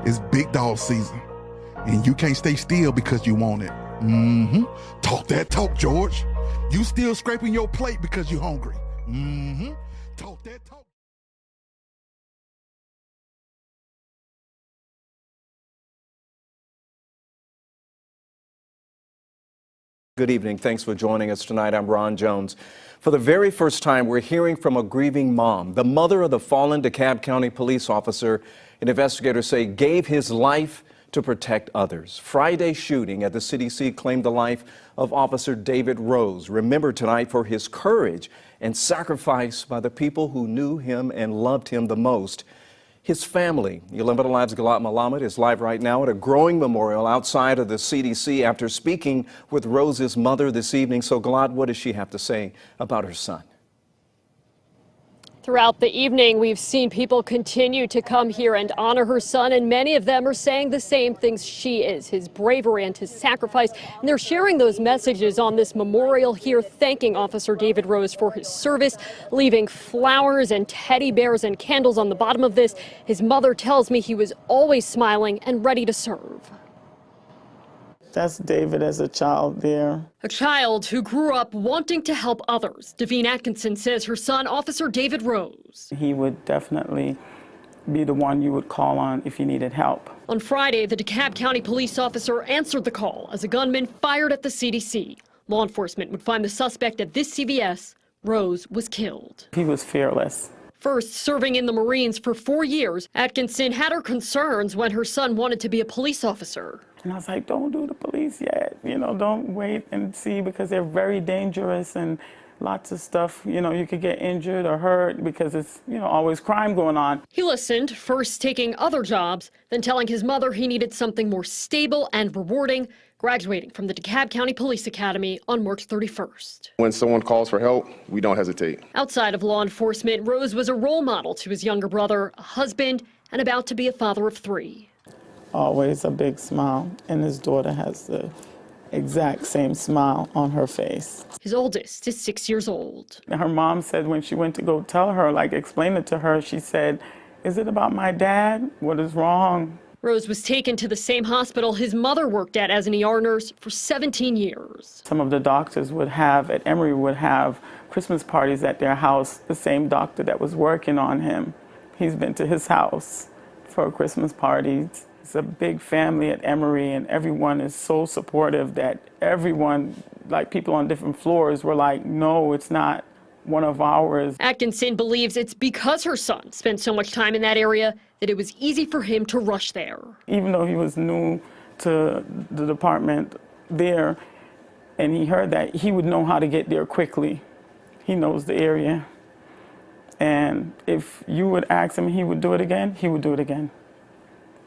It's big dog season, and you can't stay still because you want it. Talk that talk, George. You still scraping your plate because you're hungry. Talk that talk. Good evening. Thanks for joining us tonight. I'm Ron Jones. For the very first time, we're hearing from a grieving mom, the mother of the fallen DeKalb County police officer and investigators say gave his life to protect others. Friday's shooting at the CDC claimed the life of Officer David Rose, remembered tonight for his courage and sacrifice by the people who knew him and loved him the most. His family, 11 Lives Galat Malamed, is live right now at a growing memorial outside of the CDC after speaking with Rose's mother this evening. So, Galat, what does she have to say about her son? Throughout the evening, we've seen people continue to come here and honor her son, and many of them are saying the same things she is, his bravery and his sacrifice. And they're sharing those messages on this memorial here, thanking Officer David Rose for his service, leaving flowers and teddy bears and candles on the bottom of this. His mother tells me he was always smiling and ready to serve. That's David as a child there. A child who grew up wanting to help others. Davine Atkinson says her son, Officer David Rose. He would definitely be the one you would call on if you needed help. On Friday, the DeKalb County police officer answered the call as a gunman fired at the CDC. Law enforcement would find the suspect at this CVS. Rose was killed. He was fearless. First serving in the Marines for 4 years, Atkinson had her concerns when her son wanted to be a police officer. And I was like, don't do the police yet. Don't wait and see, because they're very dangerous and lots of stuff. You could get injured or hurt because it's, always crime going on. He listened, first taking other jobs, then telling his mother he needed something more stable and rewarding, graduating from the DeKalb County Police Academy on March 31st. When someone calls for help, we don't hesitate. Outside of law enforcement, Rose was a role model to his younger brother, a husband, and about to be a father of 3. Always a big smile, and his daughter has the exact same smile on her face. His oldest is 6 years old. Her mom said when she went to go tell her, explain it to her, she said, "Is it about my dad? What is wrong?" Rose was taken to the same hospital his mother worked at as an ER nurse for 17 years. Some of the doctors at Emory would have Christmas parties at their house. The same doctor that was working on him, he's been to his house for Christmas parties. It's a big family at Emory, and everyone is so supportive that everyone, people on different floors, were like, no, it's not one of ours. Atkinson believes it's because her son spent so much time in that area that it was easy for him to rush there. Even though he was new to the department there, and he heard that, he would know how to get there quickly. He knows the area. And if you would ask him, he would do it again, he would do it again.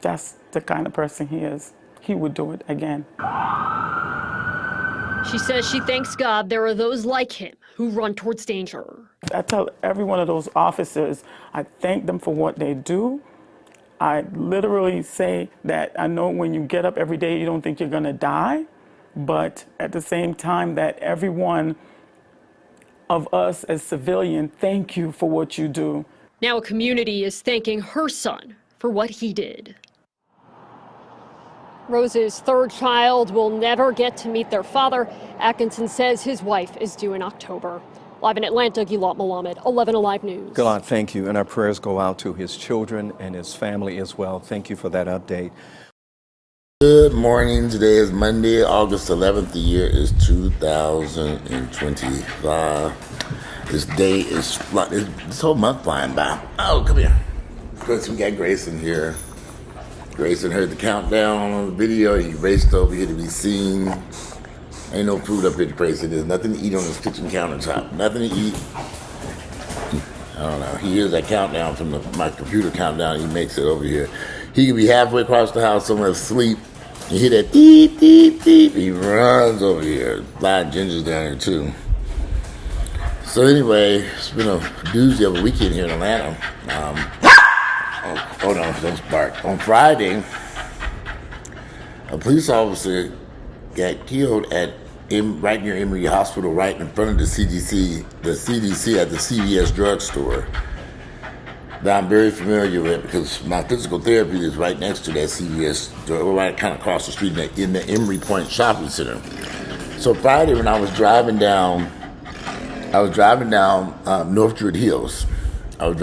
That's the kind of person he is. He would do it again. She says she thanks God there are those like him who run towards danger. I tell every one of those officers, I thank them for what they do. I literally say that I know when you get up every day, you don't think you're gonna die, but at the same time that every one of us as civilians, thank you for what you do. Now a community is thanking her son for what he did. Rose's 3rd child will never get to meet their father. Atkinson says his wife is due in October. Live in Atlanta, Galat Malamed, 11 Alive News. Galat, thank you. And our prayers go out to his children and his family as well. Thank you for that update. Good morning. Today is Monday, August 11th. The year is 2025. This day is, this whole month flying by. Oh, come here. Of course, we got Grayson here. Grayson heard the countdown on the video. He raced over here to be seen. Ain't no food up here to Grayson. There's nothing to eat on this kitchen countertop. Nothing to eat. I don't know. He hears that countdown from my computer countdown. He makes it over here. He could be halfway across the house somewhere asleep. You hear that beep, beep, beep. He runs over here. Blind Ginger's down here too. So anyway, it's been a doozy of a weekend here in Atlanta. Hold on, don't bark. On Friday, a police officer got killed right near Emory Hospital, right in front of the CDC at the CVS drugstore. that I'm very familiar with because my physical therapy is right next to that CVS, right kind of across the street in the Emery Point Shopping Center. So Friday when I was driving down North Druid Hills. And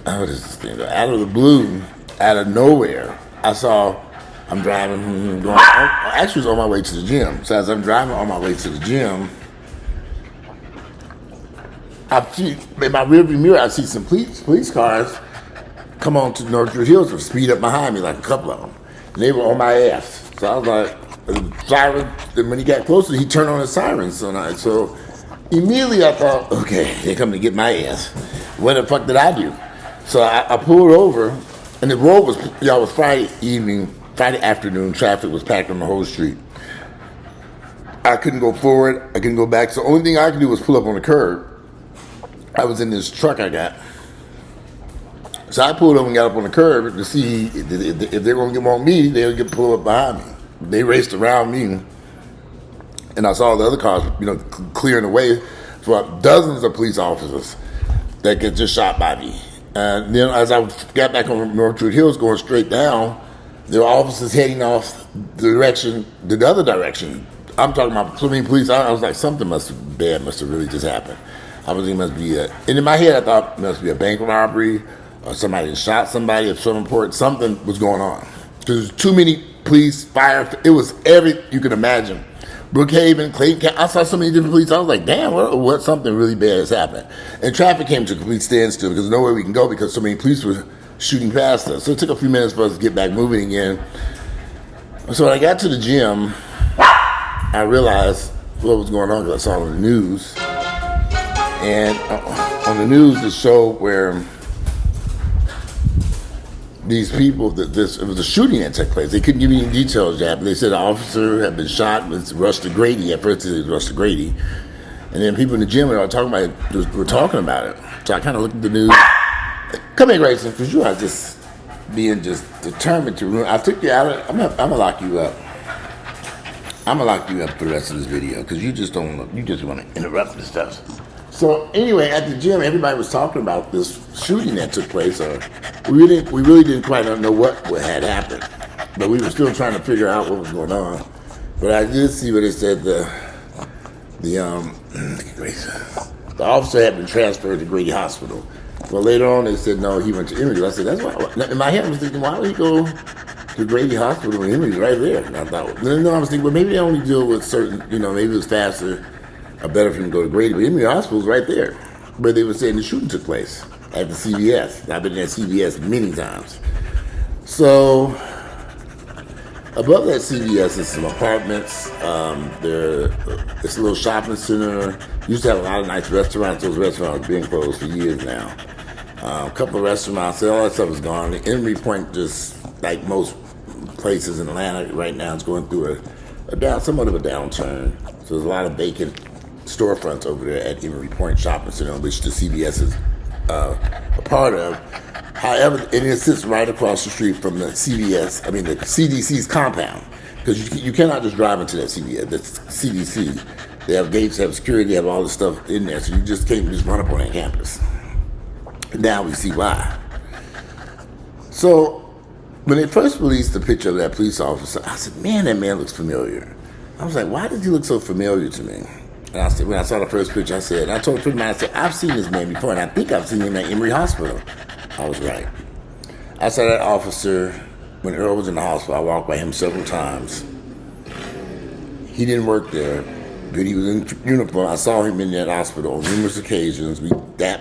what is this thing? Out of the blue, out of nowhere, I'm driving, actually was on my way to the gym. So as I'm driving on my way to the gym, I see, in my rearview mirror, I see some police cars come on to North Druid Hills and speed up behind me, like a couple of them. And they were on my ass. So I was like, siren, when he got closer, he turned on his sirens. So immediately I thought, okay, they're coming to get my ass. What the fuck did I do? So I pulled over, and the road was Friday afternoon. Traffic was packed on the whole street. I couldn't go forward. I couldn't go back. So the only thing I could do was pull up on the curb. I was in this truck I got. So I pulled up and got up on the curb to see if they're going to want me, they'll get pulled up behind me. They raced around me, and I saw the other cars, clearing the way for dozens of police officers that get just shot by me. And then as I got back on North Druid Hills going straight down, there were officers heading off the other direction. I'm talking about so many police. I was like, something must have really just happened. I was thinking it must be and in my head I thought it must be a bank robbery or somebody shot somebody of some importance. Something was going on. There's too many police, fire. It was you can imagine. Brookhaven, Clayton, I saw so many different police. I was like, damn, what something really bad has happened. And traffic came to a complete standstill because there's nowhere we can go because so many police were shooting past us. So it took a few minutes for us to get back moving again. So when I got to the gym, I realized what was going on because I saw it on the news. And on the news, it showed where these people, it was a shooting that took place. They couldn't give me any details yet, but they said an officer had been shot with Ruster Grady. At first it was Ruster Grady. And then people in the gym were talking about it. So I kind of looked at the news. Come here, Grayson, because you are just being determined to ruin. I took you out. I'm gonna lock you up. I'm gonna lock you up for the rest of this video because you just want to interrupt the stuff. So anyway, at the gym, everybody was talking about this shooting that took place. We really didn't quite know what had happened, but we were still trying to figure out what was going on. But I did see what it said. The officer had been transferred to Grady Hospital. Well, later on they said no, he went to Emory. I said that's why. In my head I was thinking, why would he go to Grady Hospital when Emory's right there? And I thought, then I was thinking, well, maybe they only deal with certain, maybe it was faster or better for him to go to Grady. But Emory Hospital's right there, where they were saying the shooting took place at the CVS. I've been at CVS many times. So above that CVS is some apartments. It's a little shopping center. Used to have a lot of nice restaurants. Those restaurants have been closed for years now. A couple of restaurants, all that stuff is gone. The Emery Point, just like most places in Atlanta right now, is going through somewhat of a downturn. So there's a lot of vacant storefronts over there at Emery Point Shopping Center, which the CVS is a part of. However, it sits right across the street from the CDC's compound, because you cannot just drive into that CVS. The CDC, they have gates, they have security, they have all this stuff in there, so you just can't just run up on that campus. Now we see why. So when they first released the picture of that police officer, I said, man, that man looks familiar. I was like, why does he look so familiar to me? And I said, when I saw the first picture, I told a friend of mine, I said, I've seen this man before, and I think I've seen him at Emory Hospital. I was right. I saw that officer when Earl was in the hospital. I walked by him several times. He didn't work there, but he was in uniform. I saw him in that hospital on numerous occasions. We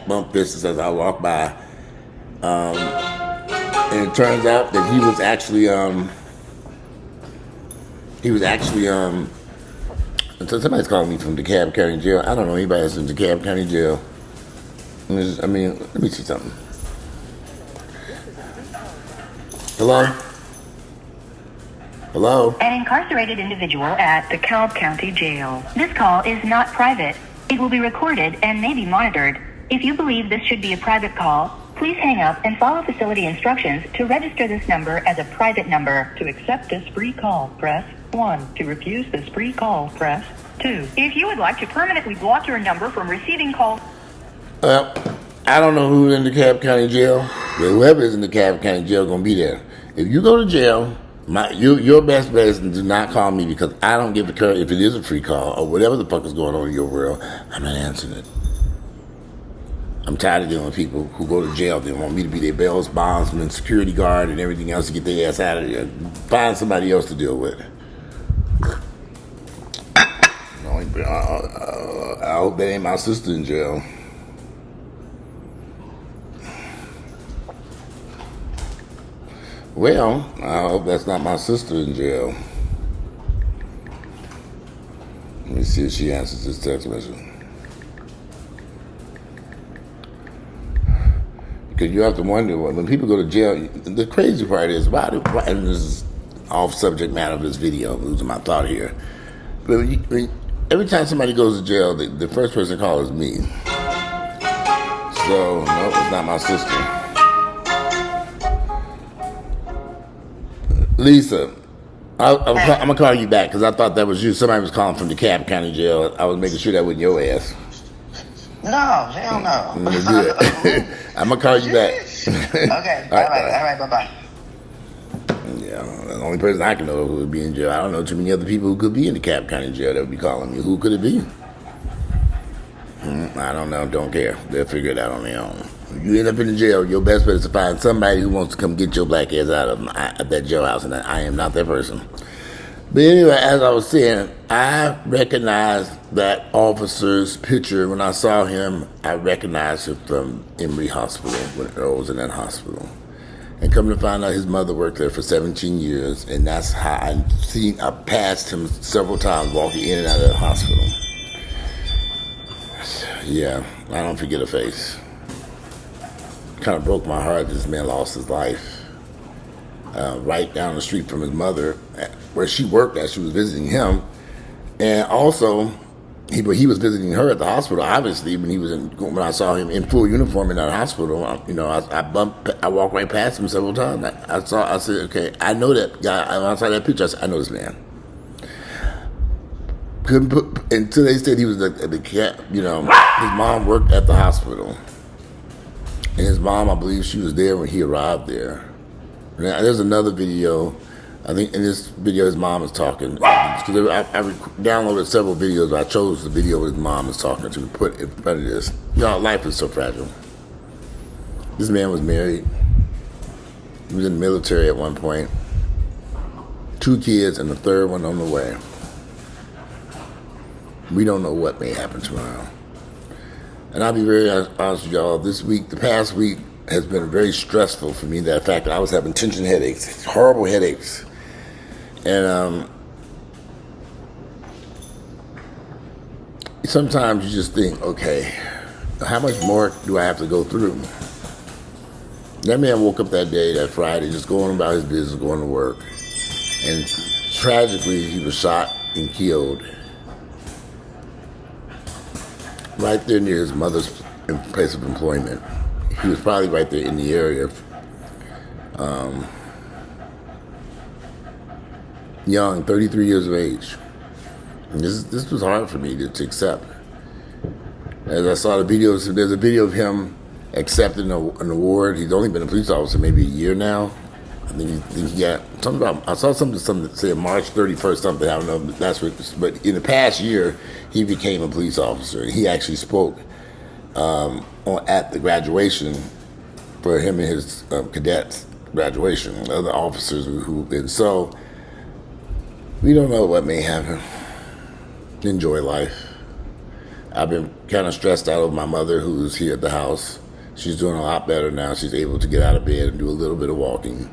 bumped fists as I walked by. And it turns out that he was actually so somebody's calling me from DeKalb County Jail. I don't know anybody that's in DeKalb County Jail. Let me see something. Hello? Hello? An incarcerated individual at DeKalb County Jail. This call is not private. It will be recorded and may be monitored. If you believe this should be a private call, please hang up and follow facility instructions to register this number as a private number. To accept this free call, press 1. To refuse this free call, press 2. If you would like to permanently block your number from receiving calls. Well, I don't know who's in the DeKalb County Jail, but whoever is in the DeKalb County Jail gonna be there. If you go to jail, your best bet is to do not call me, because I don't give a care if it is a free call or whatever the fuck is going on in your world. I'm not answering it. I'm tired of dealing with people who go to jail. They want me to be their bail bondsman, security guard, and everything else to get their ass out of there. Find somebody else to deal with. I hope that ain't my sister in jail. Well, I hope that's not my sister in jail. Let me see if she answers this text message. Because you have to wonder, when people go to jail, the crazy part is, and this is off subject matter of this video, I'm losing my thought here. But every time somebody goes to jail, the first person called is me. So, no, it's not my sister. Lisa, I'm going to call you back because I thought that was you. Somebody was calling from the DeKalb County Jail. I was making sure that wasn't your ass. No, hell no. Good. I'm going to call you back. Okay, all right, bye-bye. Yeah, the only person I can know who would be in jail. I don't know too many other people who could be in the DeKalb County Jail that would be calling me. Who could it be? I don't know. Don't care. They'll figure it out on their own. If you end up in the jail, your best bet is to find somebody who wants to come get your black ass out of that jailhouse, and I am not that person. But anyway, as I was saying, I recognized that officer's picture. When I saw him, I recognized him from Emory Hospital when Earl was in that hospital. And come to find out, his mother worked there for 17 years, and that's how I passed him several times walking in and out of the hospital. Yeah, I don't forget a face. Kind of broke my heart that this man lost his life right down the street from his mother, where she worked as she was visiting him. And also, he was visiting her at the hospital, obviously, when I saw him in full uniform in that hospital. I walked right past him several times. I said, okay, I know that guy. When I saw that picture, I said, I know this man. Until they said he was his mom worked at the hospital. And his mom, I believe she was there when he arrived there. Now, there's another video. I think in this video his mom is talking. Because I downloaded several videos, but I chose the video where his mom is talking to put in front of this. Life is so fragile. This man was married. He was in the military at one point. 2 kids and the third one on the way. We don't know what may happen tomorrow. And I'll be very honest with y'all, the past week has been very stressful for me. That fact that I was having tension headaches, horrible headaches. And sometimes you just think, okay, how much more do I have to go through? That man woke up that day, that Friday, just going about his business, going to work. And tragically, he was shot and killed right there near his mother's place of employment. He was probably right there in the area. Young, 33 years of age. And this was hard for me to accept. As I saw the videos, there's a video of him accepting an award. He's only been a police officer maybe a year now. I think he got something about, I saw something that said March 31st something, I don't know, but in the past year, he became a police officer. He actually spoke at the graduation for him and his cadets graduation, other officers and so we don't know what may happen. Enjoy life. I've been kind of stressed out over my mother who's here at the house. She's doing a lot better now. She's able to get out of bed and do a little bit of walking.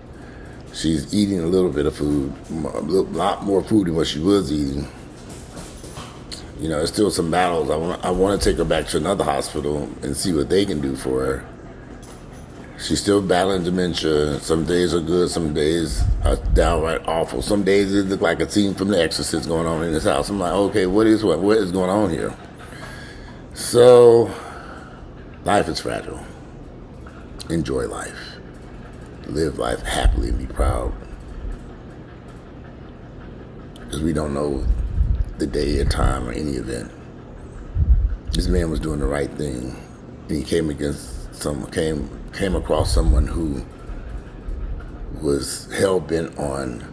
She's eating a little bit of food, a lot more food than what she was eating. There's still some battles. I want to take her back to another hospital and see what they can do for her. She's still battling dementia. Some days are good, some days are downright awful. Some days it look like a scene from The Exorcist going on in this house. I'm like, okay, what is going on here? So, life is fragile. Enjoy life. Live life happily and be proud. Because we don't know the day or time or any event. This man was doing the right thing. he came across someone who was hell-bent on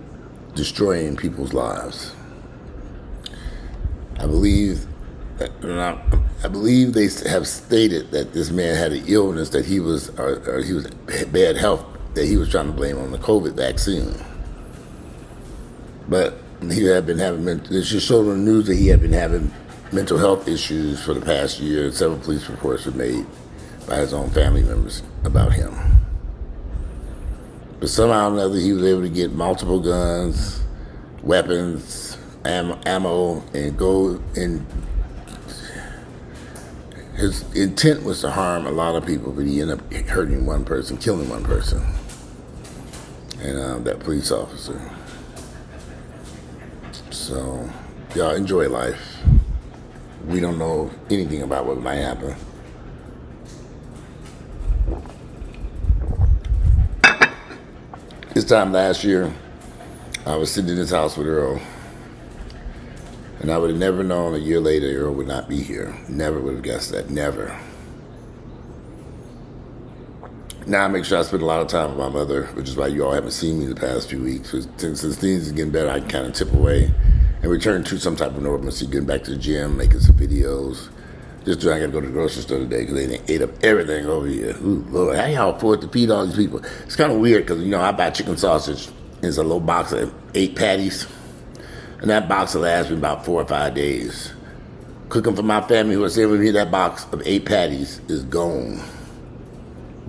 destroying people's lives. I believe they have stated that this man had an illness that he was bad health that he was trying to blame on the COVID vaccine. But he had been having, it just showed on the news that he had been having mental health issues for the past year. Several police reports were made by his own family members about him. But somehow or another, he was able to get multiple guns, weapons, ammo, and go in. His intent was to harm a lot of people, but he ended up hurting one person, killing one person, and that police officer. So, y'all enjoy life. We don't know anything about what might happen. This time last year, I was sitting in his house with Earl, and I would have never known a year later Earl would not be here. Never would have guessed that, never. Now I make sure I spend a lot of time with my mother, which is why you all haven't seen me the past few weeks. Since things are getting better, I can kind of tip away and return to some type of normalcy, getting back to the gym, making some videos. Just I got to go to the grocery store today because they ate up everything over here. Ooh, Lord, how y'all afford to feed all these people? It's kind of weird because, I buy chicken sausage. It's a little box of 8 patties. And that box will last me about 4 or 5 days. Cooking for my family who are staying with me, that box of 8 patties is gone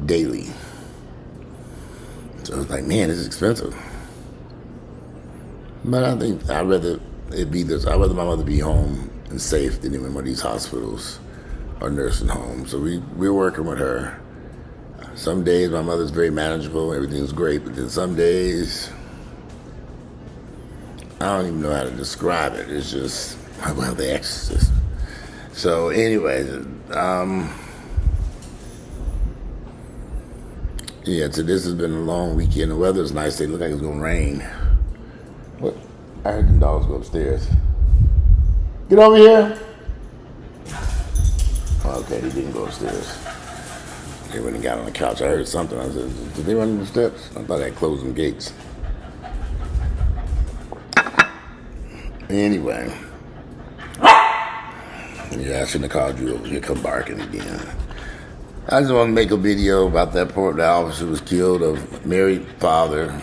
daily. So I was like, man, this is expensive. But I think I'd rather my mother be home and safe than in one of these hospitals or nursing homes. So we're working with her. Some days my mother's very manageable, everything's great, but then some days I don't even know how to describe it. It's just, well, The Exorcist. So anyways, yeah, so this has been a long weekend. The weather's nice. It looked like it was going to rain. What? I heard the dogs go upstairs. Get over here. Okay, he didn't go upstairs. They went and got on the couch. I heard something. I said, did they run in the steps? I thought I had closed them gates. Anyway. Yeah, I shouldn't have called you over here. Come barking again. I just want to make a video about that officer who was killed, of married father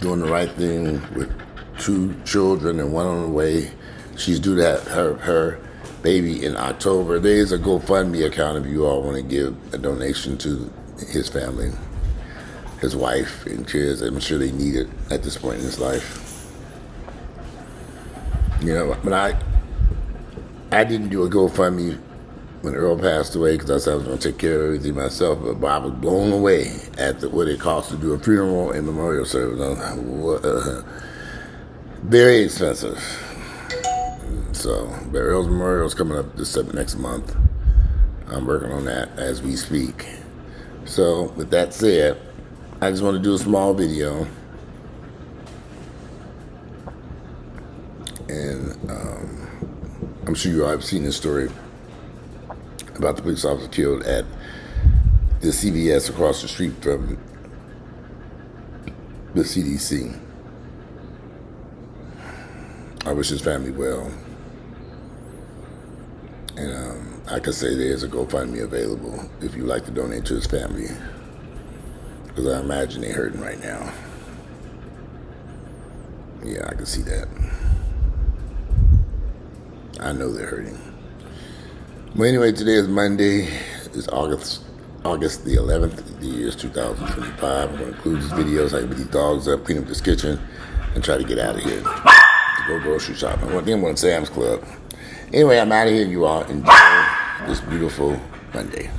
doing the right thing with 2 children and one on the way. She's due to have her baby in October. There is a GoFundMe account if you all want to give a donation to his family, his wife and kids. I'm sure they need it at this point in his life. But I didn't do a GoFundMe when Earl passed away because I said I was going to take care of everything myself, but I was blown away at what it cost to do a funeral and memorial service. Very expensive. So, but Earl's memorial is coming up next month. I'm working on that as we speak. So, with that said, I just want to do a small video. And I'm sure you all have seen this story about the police officer killed at the CVS across the street from the CDC. I wish his family well. And I could say there's a GoFundMe available if you'd like to donate to his family. Because I imagine they're hurting right now. Yeah, I can see that. I know they're hurting. Well, anyway, today is Monday. It's August the 11th. The year is 2025. I'm going to include these videos. I can put these dogs up, clean up this kitchen, and try to get out of here to go grocery shopping. Then I'm going to Sam's Club. Anyway, I'm out of here. You all enjoy this beautiful Monday.